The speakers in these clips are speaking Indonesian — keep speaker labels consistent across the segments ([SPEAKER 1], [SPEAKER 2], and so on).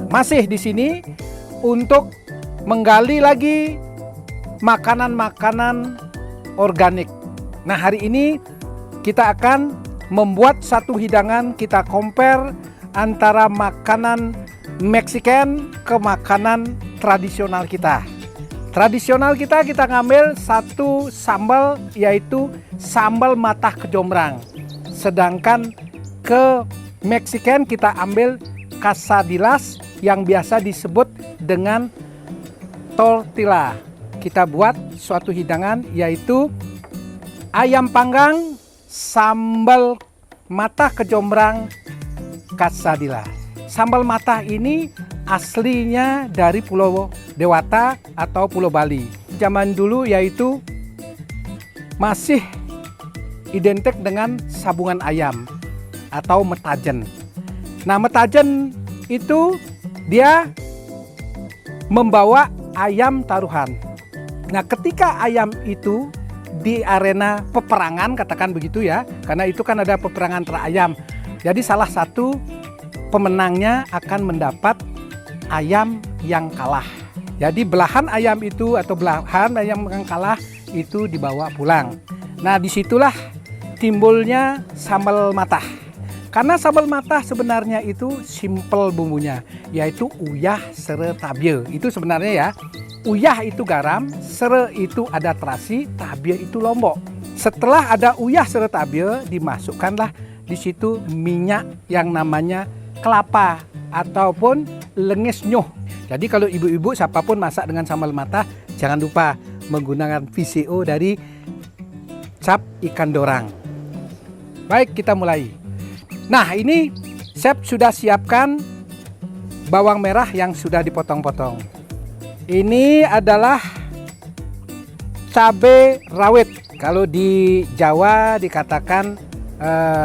[SPEAKER 1] Masih di sini untuk menggali lagi makanan-makanan organik. Nah, hari ini kita akan membuat satu hidangan, kita compare antara makanan Mexican ke makanan tradisional kita. Tradisional kita ngambil satu sambal, yaitu sambal matah kejombrang. Sedangkan ke Mexican kita ambil quesadillas yang biasa disebut dengan tortilla. Kita buat suatu hidangan yaitu ayam panggang sambal matah kejombrang quesadillas. Sambal matah ini aslinya dari Pulau Dewata atau Pulau Bali. Zaman dulu yaitu masih identik dengan sabungan ayam atau metajen. Nah, metajen itu dia membawa ayam taruhan. Nah, ketika ayam itu di arena peperangan, katakan begitu ya, karena itu kan ada peperangan antara ayam. Jadi salah satu pemenangnya akan mendapat ayam yang kalah. Jadi belahan ayam itu atau belahan ayam yang kalah itu dibawa pulang. Nah, disitulah timbulnya sambal matah. Karena sambal matah sebenarnya itu simple bumbunya, yaitu uyah, sere, tabie. Itu sebenarnya ya. Uyah itu garam, sere itu ada terasi, tabie itu lombok. Setelah ada uyah, sere, tabie, dimasukkanlah di situ minyak yang namanya kelapa ataupun lenges nyoh. Jadi kalau ibu-ibu siapapun masak dengan sambal matah, jangan lupa menggunakan VCO dari cap ikan dorang. Baik, kita mulai. Nah, ini chef sudah siapkan bawang merah yang sudah dipotong-potong. Ini adalah cabai rawit. Kalau di Jawa dikatakan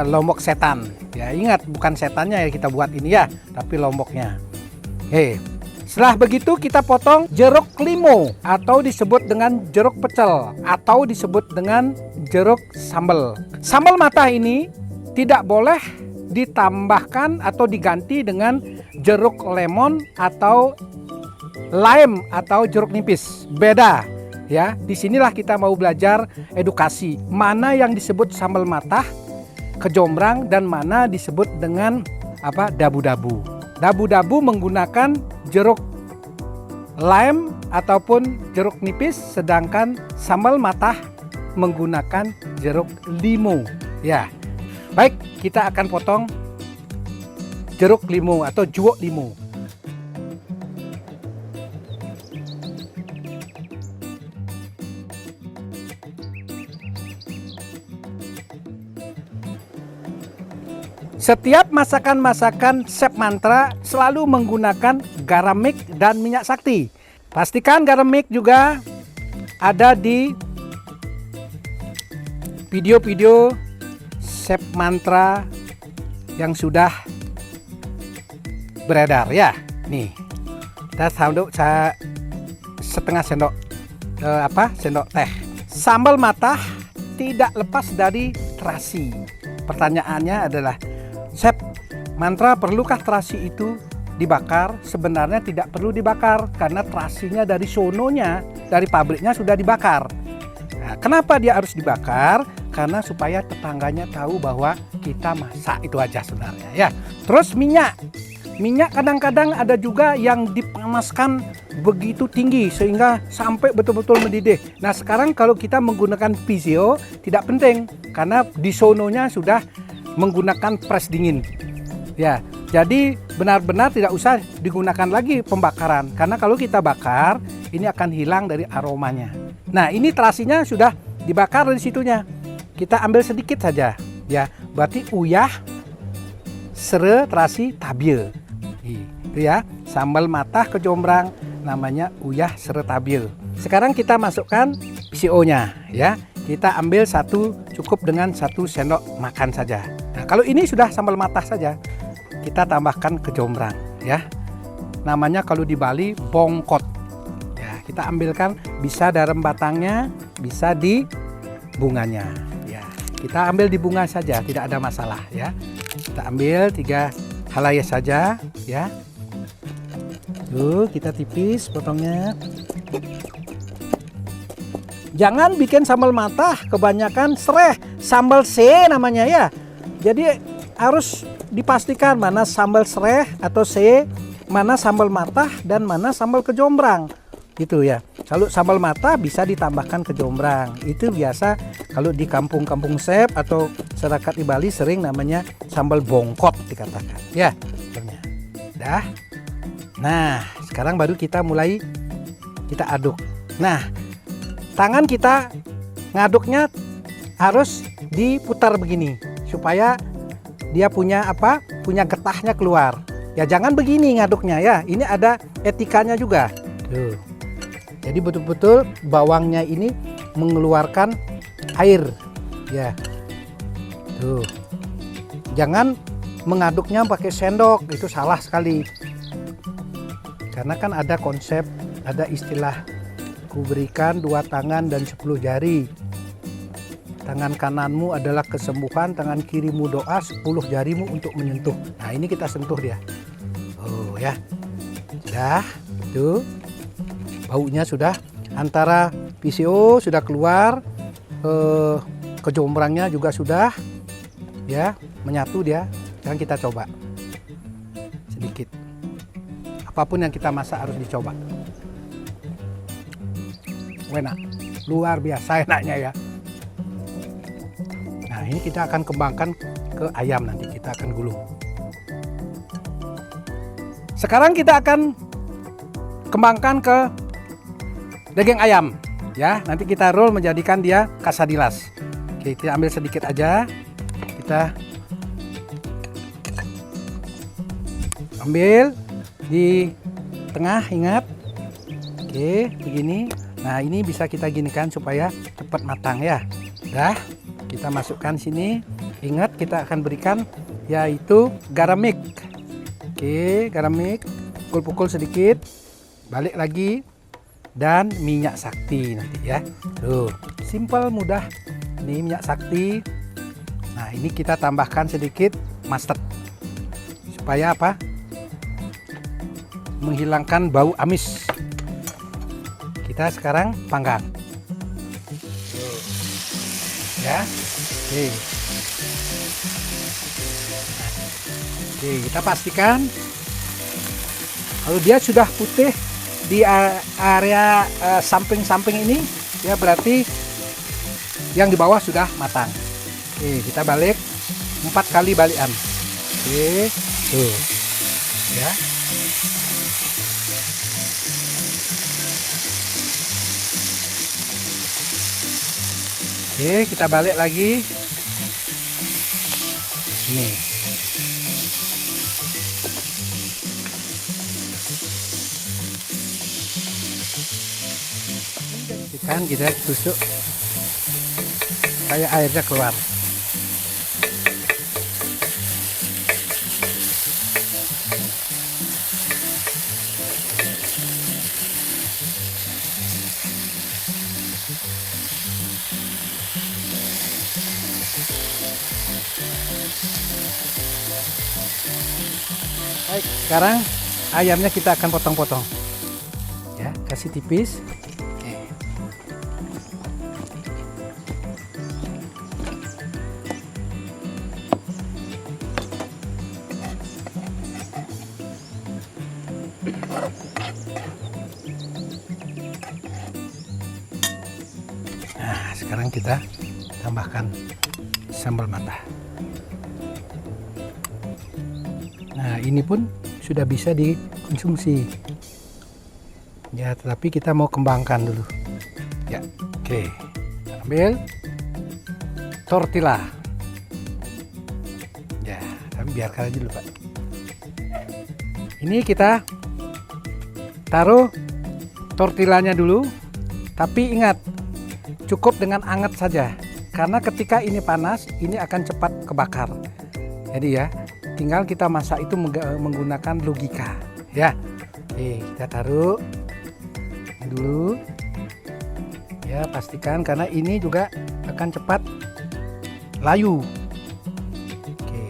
[SPEAKER 1] lombok setan. Ya, ingat bukan setannya ya kita buat ini ya, tapi lomboknya. Setelah begitu kita potong jeruk limau atau disebut dengan jeruk pecel atau disebut dengan jeruk sambal. Sambal matah ini tidak boleh ditambahkan atau diganti dengan jeruk lemon atau lime atau jeruk nipis. Beda ya. Disinilah kita mau belajar edukasi. Mana yang disebut sambal matah kejombrang dan mana disebut dengan dabu-dabu. Dabu-dabu menggunakan jeruk lime ataupun jeruk nipis, sedangkan sambal matah menggunakan jeruk limau. Ya. Baik, kita akan potong jeruk limau atau juok limau. Setiap masakan-masakan Chef Mantra selalu menggunakan garam mix dan minyak sakti. Pastikan garam mix juga ada di video-video Chef Mantra yang sudah beredar ya. Nih, kita setengah sendok sendok teh. Sambal matah tidak lepas dari terasi. Pertanyaannya adalah, Chef Mantra, perlukah terasi itu dibakar? Sebenarnya tidak perlu dibakar karena terasinya dari sononya, dari pabriknya sudah dibakar. Nah, kenapa dia harus dibakar? Karena supaya tetangganya tahu bahwa kita masak, itu aja sebenarnya ya. Terus minyak kadang-kadang ada juga yang dipanaskan begitu tinggi sehingga sampai betul-betul mendidih. Nah, sekarang kalau kita menggunakan VCO tidak penting karena di sononya sudah menggunakan pres dingin ya. Jadi benar-benar tidak usah digunakan lagi pembakaran karena kalau kita bakar ini akan hilang dari aromanya. Nah, ini terasinya sudah dibakar dari situnya. Kita ambil sedikit saja ya, berarti uyah, sere, terasi, tabie. Itu ya, sambal matah kejombrang namanya uyah, sere, tabie. Sekarang kita masukkan VCO-nya ya. Kita ambil cukup dengan 1 sendok makan saja. Nah, kalau ini sudah sambal matah saja, kita tambahkan kejombrang ya. Namanya kalau di Bali bongkot. Ya, kita ambilkan bisa dalam batangnya, bisa di bunganya. Ya, kita ambil di bunga saja, tidak ada masalah ya. Kita ambil 3 helai saja ya. Tuh, kita tipis potongnya. Jangan bikin sambal matah kebanyakan sereh, sambal C namanya ya. Jadi harus dipastikan mana sambal sereh atau C, mana sambal matah dan mana sambal kejombrang. Gitu ya. Kalau sambal matah bisa ditambahkan kejombrang. Itu biasa kalau di kampung-kampung sep atau masyarakat di Bali sering namanya sambal bongkot dikatakan. Ya, sebenarnya. Dah. Nah, sekarang baru kita mulai kita aduk. Nah, tangan kita ngaduknya harus diputar begini supaya dia punya apa? Punya getahnya keluar. Ya jangan begini ngaduknya ya. Ini ada etikanya juga. Tuh. Jadi betul-betul bawangnya ini mengeluarkan air. Ya. Tuh. Jangan mengaduknya pakai sendok, itu salah sekali. Karena kan ada konsep, ada istilah kuberikan 2 tangan dan 10 jari. Tangan kananmu adalah kesembuhan, tangan kirimu doa, 10 jarimu untuk menyentuh. Nah ini kita sentuh dia. Oh ya. Sudah, itu. Baunya sudah, antara PCO sudah keluar, kejombrangnya juga sudah, ya menyatu dia. Sekarang kita coba sedikit. Apapun yang kita masak harus dicoba. Enak, luar biasa enaknya ya. Nah ini kita akan kembangkan ke ayam, nanti kita akan gulung. Sekarang kita akan kembangkan ke daging ayam ya. Nanti kita roll menjadikan dia quesadillas. Oke, kita ambil sedikit aja. Kita ambil di tengah, ingat. Oke, begini. Nah ini bisa kita ginikan supaya cepat matang ya. Dah, kita masukkan sini. Ingat kita akan berikan yaitu garamik. Oke, garamik. Pukul-pukul sedikit. Balik lagi. Dan minyak sakti nanti ya. Tuh, simpel mudah. Ini minyak sakti. Nah ini kita tambahkan sedikit mustard. Supaya apa? Menghilangkan bau amis. Kita sekarang panggang. Ya. Oke. Oke, kita pastikan kalau dia sudah putih di area samping-samping ini, ya berarti yang di bawah sudah matang. Oke, kita balik 4 kali balikan. Oke, tuh. Ya. Oke, kita balik lagi. Nih. Kan kita tusuk supaya airnya keluar. Baik, sekarang ayamnya kita akan potong-potong. Ya, kasih tipis. Nah, sekarang kita tambahkan sambal matah. Nah, ini pun sudah bisa dikonsumsi. Ya, tetapi kita mau kembangkan dulu. Ya, oke. Ambil tortilla. Ya, tapi biarkan aja dulu, Pak. Ini kita taruh tortillanya dulu. Tapi ingat, cukup dengan hangat saja. Karena ketika ini panas, ini akan cepat kebakar. Jadi ya, tinggal kita masak itu menggunakan logika. Ya, oke, kita taruh dulu. Ya, pastikan karena ini juga akan cepat layu. Oke.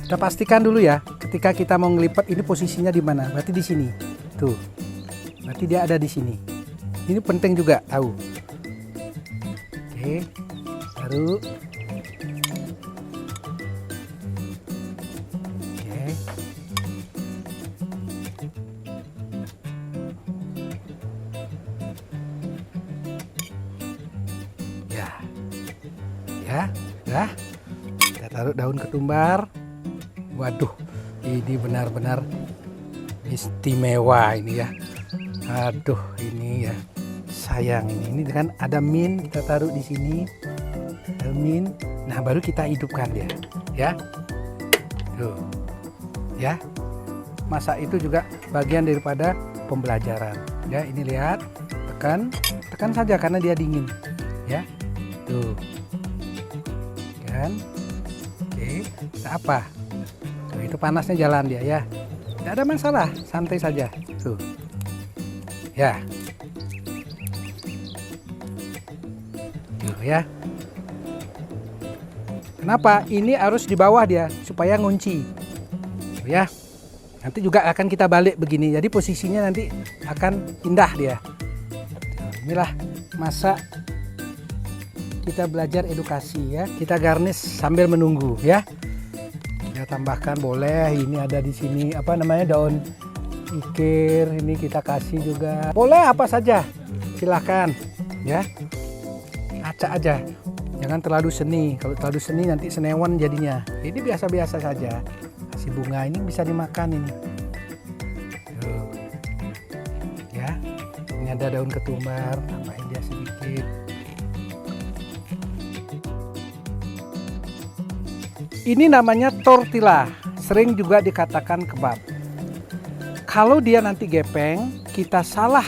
[SPEAKER 1] Kita pastikan dulu ya, ketika kita mau ngelipat ini posisinya di mana? Berarti di sini. Tuh. Berarti dia ada di sini. Ini penting juga tahu. Oke. Taruh. Oke. Ya, kita taruh daun ketumbar. Waduh, ini benar-benar istimewa ini ya. Aduh, ini ya sayang ini kan ada mint, kita taruh di sini. Ada mint. Nah, baru kita hidupkan dia, ya. Tuh, ya. Masak itu juga bagian daripada pembelajaran. Ya, ini lihat, tekan saja karena dia dingin, ya. Tuh. Kan? Oke, kita apa? Tuh, itu panasnya jalan dia ya. Tidak ada masalah, santai saja. Tuh. Ya. Tuh ya. Kenapa? Ini harus di bawah dia supaya ngunci. Tuh ya. Nanti juga akan kita balik begini. Jadi posisinya nanti akan indah dia. Inilah masak. Kita belajar edukasi ya. Kita garnish sambil menunggu ya. Kita tambahkan boleh. Ini ada di sini apa namanya daun ikir. Ini kita kasih juga. Boleh apa saja. Silahkan ya. Acak aja. Jangan terlalu seni. Kalau terlalu seni nanti senewan jadinya. Ini biasa-biasa saja. Kasih bunga ini bisa dimakan ini. Tuh. Ya. Ini ada daun ketumbar. Tambahin dia sedikit. Ini namanya tortilla, sering juga dikatakan kebab. Kalau dia nanti gepeng, kita salah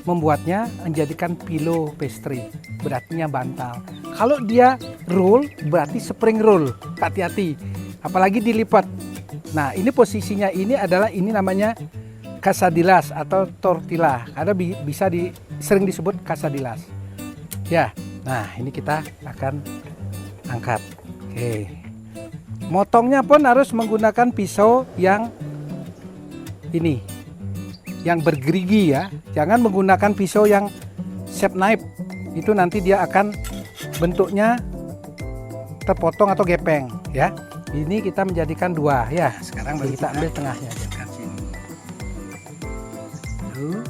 [SPEAKER 1] membuatnya menjadikan pillow pastry, berarti bantal. Kalau dia roll, berarti spring roll, hati-hati. Apalagi dilipat. Nah, ini posisinya ini adalah ini namanya quesadillas atau tortilla, karena bisa sering disebut quesadillas. Ya, nah ini kita akan angkat. Oke. Motongnya pun harus menggunakan pisau yang ini, yang bergerigi ya. Jangan menggunakan pisau yang chef knife. Itu nanti dia akan bentuknya terpotong atau gepeng ya. Ini kita menjadikan dua ya. Sekarang kita ambil tengahnya aja. Tuh.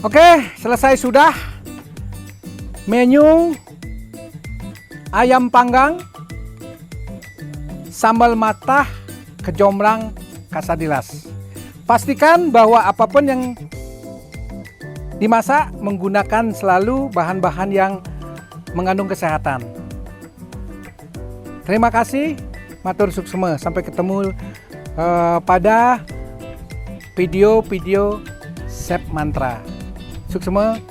[SPEAKER 1] Oke, selesai sudah menu ayam panggang, sambal matah, kejombrang, quesadillas. Pastikan bahwa apapun yang dimasak menggunakan selalu bahan-bahan yang mengandung kesehatan. Terima kasih, matur suksema. Sampai ketemu pada video-video Chef Mantra. Suksema.